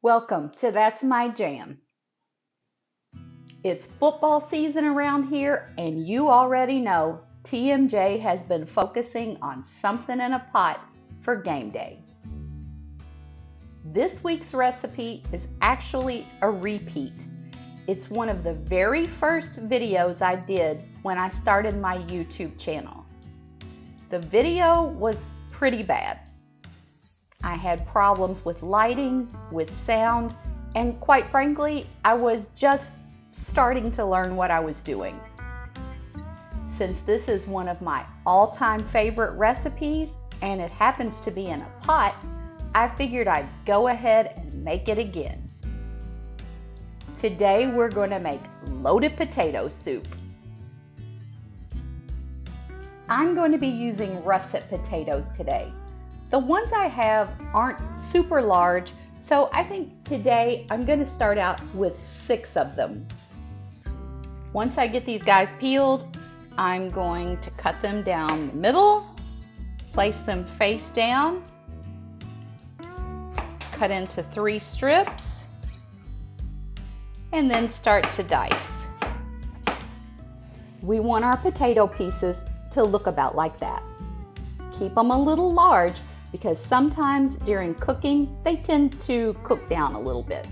Welcome to That's My Jam. It's football season around here, and you already know TMJ has been focusing on something in a pot for game day. This week's recipe is actually a repeat. It's one of the very first videos I did when I started my YouTube channel. The video was pretty bad. I had problems with lighting, with sound, and quite frankly, I was just starting to learn what I was doing. Since this is one of my all-time favorite recipes, and it happens to be in a pot, I figured I'd go ahead and make it again. Today we're going to make loaded potato soup. I'm going to be using russet potatoes today. The ones I have aren't super large, so I think today I'm going to start out with 6 of them. Once I get these guys peeled, I'm going to cut them down the middle, place them face down, cut into 3 strips, and then start to dice. We want our potato pieces to look about like that. Keep them a little large, because sometimes during cooking, they tend to cook down a little bit.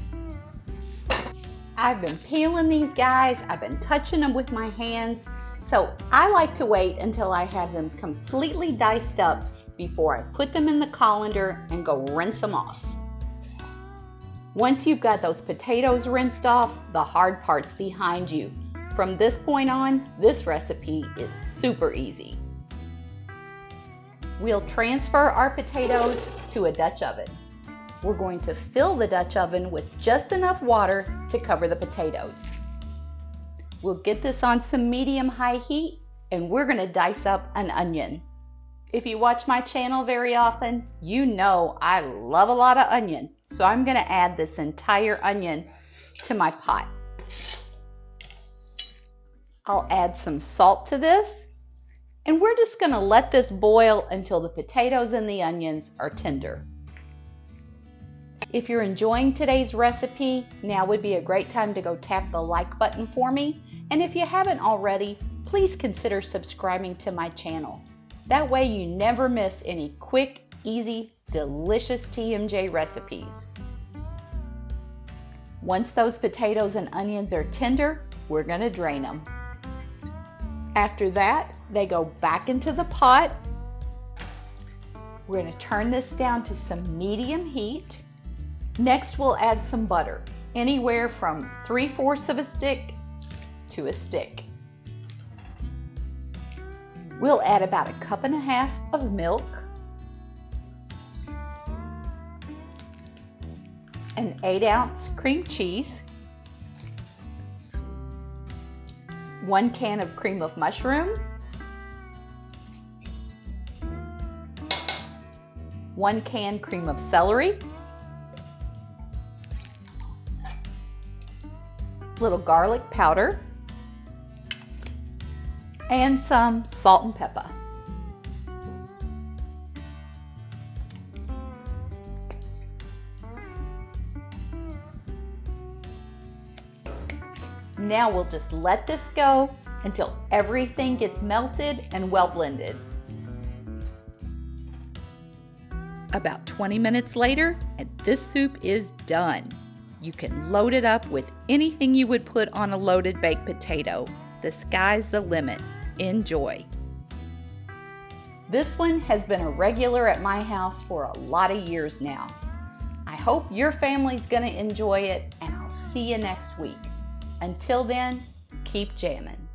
I've been peeling these guys, I've been touching them with my hands, so I like to wait until I have them completely diced up before I put them in the colander and go rinse them off. Once you've got those potatoes rinsed off, the hard part's behind you. From this point on, this recipe is super easy. We'll transfer our potatoes to a Dutch oven. We're going to fill the Dutch oven with just enough water to cover the potatoes. We'll get this on some medium-high heat, and we're going to dice up an onion. If you watch my channel very often, you know I love a lot of onion, so I'm going to add this entire onion to my pot. I'll add some salt to this. And we're just going to let this boil until the potatoes and the onions are tender. If you're enjoying today's recipe, now would be a great time to go tap the like button for me. And if you haven't already, please consider subscribing to my channel. That way you never miss any quick, easy, delicious TMJ recipes. Once those potatoes and onions are tender, we're going to drain them. After that, they go back into the pot. We're going to turn this down to some medium heat. Next, we'll add some butter, anywhere from 3/4 of a stick to a stick. We'll add about 1.5 cups of milk, an 8-ounce cream cheese, 1 can of cream of mushroom, 1 can cream of celery, little garlic powder, and some salt and pepper. Now we'll just let this go until everything gets melted and well blended. About 20 minutes later, and this soup is done. You can load it up with anything you would put on a loaded baked potato. The sky's the limit. Enjoy. This one has been a regular at my house for a lot of years now. I hope your family's gonna enjoy it, and I'll see you next week. Until then, keep jamming.